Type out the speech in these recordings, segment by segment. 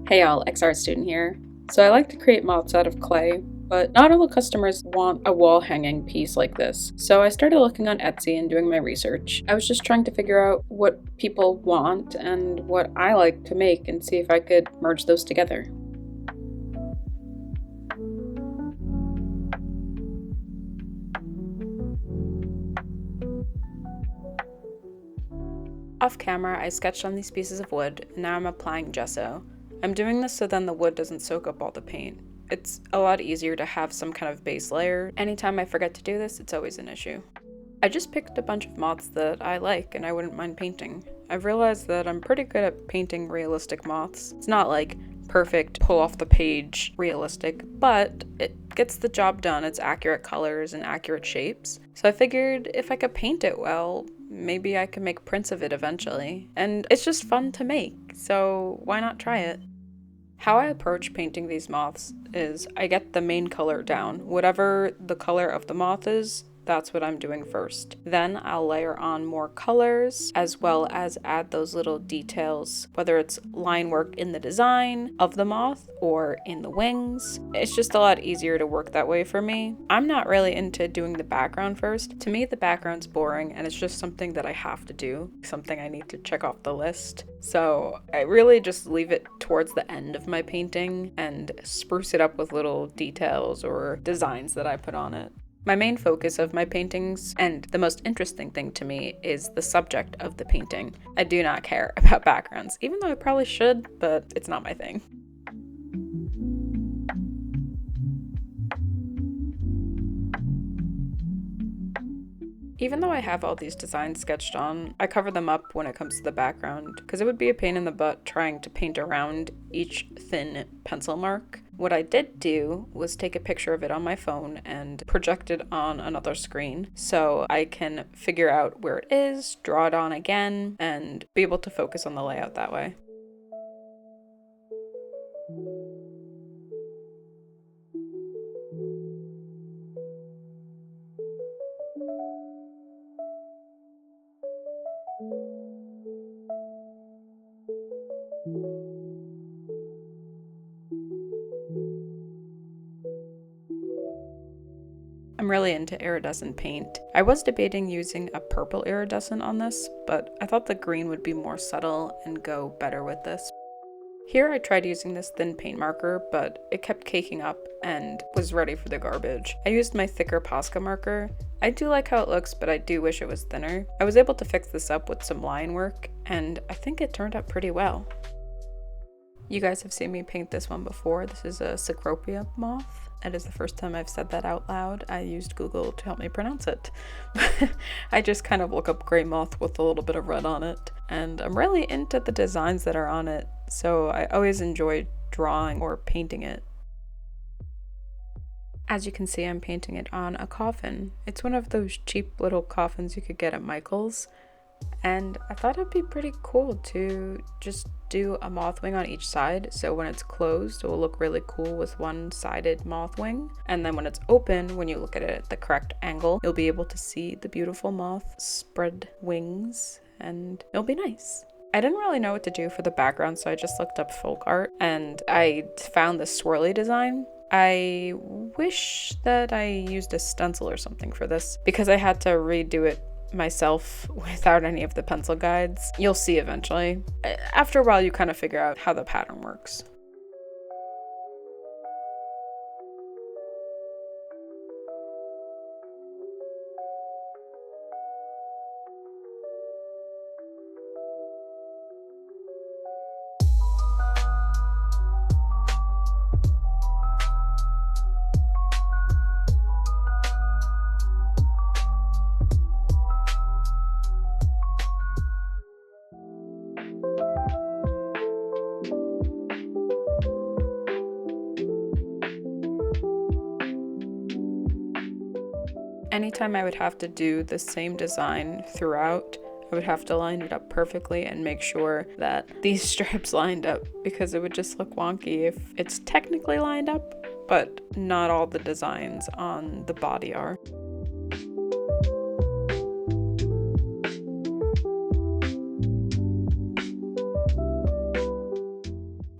Hey y'all, XR student here. So I like to create moths out of clay, but not all the customers want a wall hanging piece like this. So I started looking on Etsy and doing my research. I was just trying to figure out what people want and what I like to make and see if I could merge those together. Off camera, I sketched on these pieces of wood, and now I'm applying gesso. I'm doing this so then the wood doesn't soak up all the paint. It's a lot easier to have some kind of base layer. Anytime I forget to do this, it's always an issue. I just picked a bunch of moths that I like and I wouldn't mind painting. I've realized that I'm pretty good at painting realistic moths. It's not like perfect, pull off the page realistic, but it gets the job done. It's accurate colors and accurate shapes. So I figured if I could paint it well, maybe I could make prints of it eventually. And it's just fun to make, so why not try it? How I approach painting these moths is I get the main color down. Whatever the color of the moth is, that's what I'm doing first. Then I'll layer on more colors as well as add those little details, whether it's line work in the design of the moth or in the wings. It's just a lot easier to work that way for me. I'm not really into doing the background first. To me, the background's boring and it's just something that I have to do, something I need to check off the list. So I really just leave it towards the end of my painting and spruce it up with little details or designs that I put on it. My main focus of my paintings, and the most interesting thing to me, is the subject of the painting. I do not care about backgrounds, even though I probably should, but it's not my thing. Even though I have all these designs sketched on, I cover them up when it comes to the background, because it would be a pain in the butt trying to paint around each thin pencil mark. What I did do was take a picture of it on my phone and project it on another screen so I can figure out where it is, draw it on again, and be able to focus on the layout that way. I'm really into iridescent paint. I was debating using a purple iridescent on this, but I thought the green would be more subtle and go better with this. Here I tried using this thin paint marker, but it kept caking up and was ready for the garbage. I used my thicker Posca marker. I do like how it looks, but I do wish it was thinner. I was able to fix this up with some line work, and I think it turned out pretty well. You guys have seen me paint this one before. This is a Cecropia moth. It is the first time I've said that out loud. I used Google to help me pronounce it. I just kind of look up gray moth with a little bit of red on it. And I'm really into the designs that are on it, so I always enjoy drawing or painting it. As you can see, I'm painting it on a coffin. It's one of those cheap little coffins you could get at Michael's. And I thought it'd be pretty cool to just do a moth wing on each side, so when it's closed it will look really cool with one-sided moth wing, and then when it's open, when you look at it at the correct angle, you'll be able to see the beautiful moth spread wings and it'll be nice. I didn't really know what to do for the background, so I just looked up folk art and I found this swirly design. I wish that I used a stencil or something for this because I had to redo it myself without any of the pencil guides. You'll see eventually. After a while, you kind of figure out how the pattern works. Anytime I would have to do the same design throughout, I would have to line it up perfectly and make sure that these stripes lined up, because it would just look wonky if it's technically lined up, but not all the designs on the body are.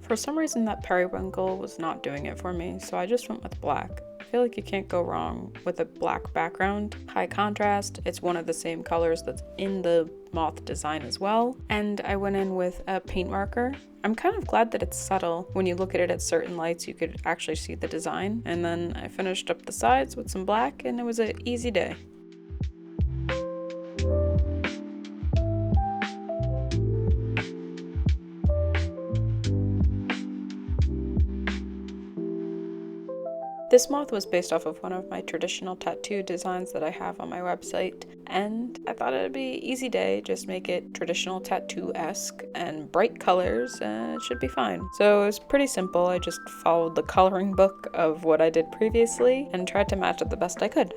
For some reason that periwinkle was not doing it for me, so I just went with black. I feel like you can't go wrong with a black background. High contrast, it's one of the same colors that's in the moth design as well. And I went in with a paint marker. I'm kind of glad that it's subtle. When you look at it at certain lights, you could actually see the design. And then I finished up the sides with some black, and it was an easy day. This moth was based off of one of my traditional tattoo designs that I have on my website, and I thought it'd be an easy day, just make it traditional tattoo-esque and bright colors, and it should be fine. So it was pretty simple. I just followed the coloring book of what I did previously and tried to match it the best I could.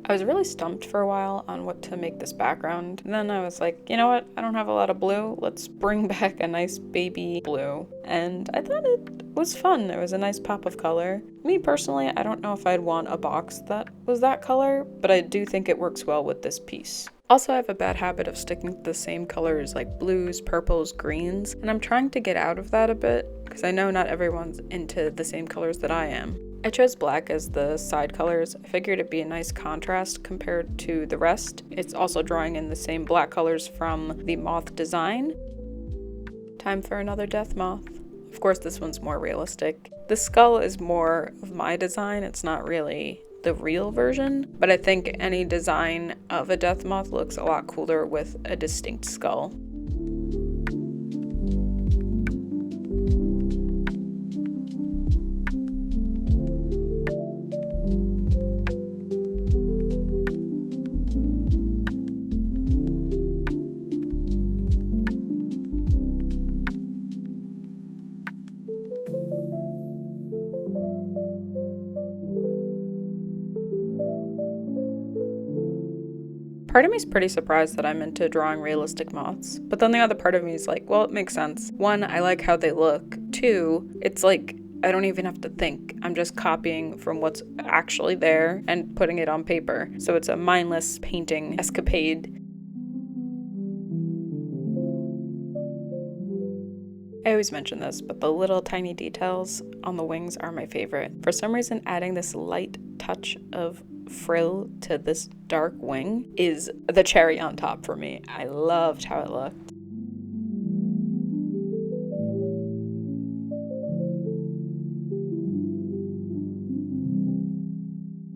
I was really stumped for a while on what to make this background. And then I was like, you know what? I don't have a lot of blue. Let's bring back a nice baby blue. And I thought it was fun. It was a nice pop of color. Me personally, I don't know if I'd want a box that was that color, but I do think it works well with this piece. Also, I have a bad habit of sticking to the same colors like blues, purples, greens, and I'm trying to get out of that a bit because I know not everyone's into the same colors that I am. I chose black as the side colors. I figured it'd be a nice contrast compared to the rest. It's also drawing in the same black colors from the moth design. Time for another death moth. Of course, this one's more realistic. The skull is more of my design. It's not really the real version, but I think any design of a death moth looks a lot cooler with a distinct skull. Part of me is pretty surprised that I'm into drawing realistic moths, but then the other part of me is like, well, it makes sense. One, I like how they look. Two, it's like I don't even have to think. I'm just copying from what's actually there and putting it on paper. So it's a mindless painting escapade. I always mention this, but the little tiny details on the wings are my favorite. For some reason, adding this light touch of frill to this dark wing is the cherry on top for me. I loved how it looked.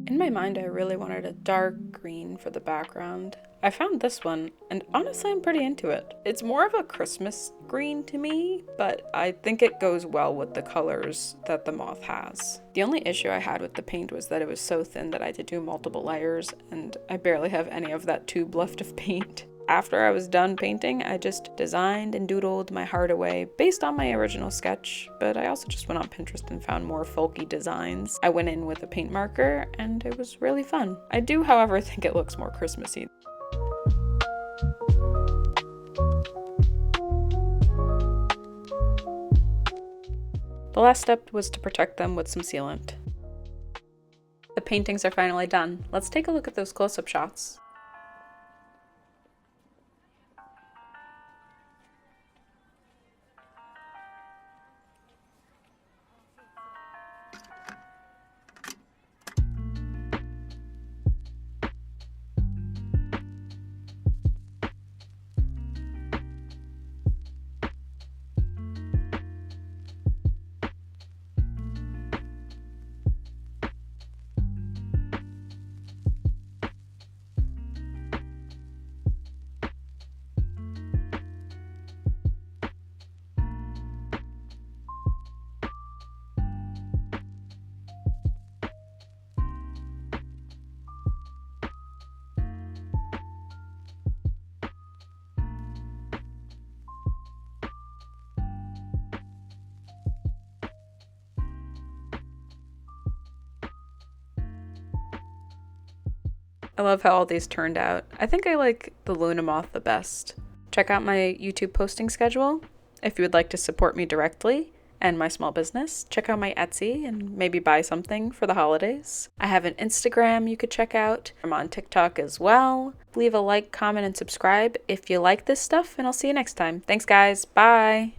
In my mind, I really wanted a dark green for the background. I found this one, and honestly, I'm pretty into it. It's more of a Christmas green to me, but I think it goes well with the colors that the moth has. The only issue I had with the paint was that it was so thin that I had to do multiple layers, and I barely have any of that tube left of paint. After I was done painting, I just designed and doodled my heart away based on my original sketch, but I also just went on Pinterest and found more folky designs. I went in with a paint marker, and it was really fun. I do, however, think it looks more Christmassy. The last step was to protect them with some sealant. The paintings are finally done. Let's take a look at those close-up shots. I love how all these turned out. I think I like the Luna moth the best. Check out my YouTube posting schedule if you would like to support me directly and my small business. Check out my Etsy and maybe buy something for the holidays. I have an Instagram you could check out. I'm on TikTok as well. Leave a like, comment, and subscribe if you like this stuff, and I'll see you next time. Thanks, guys. Bye.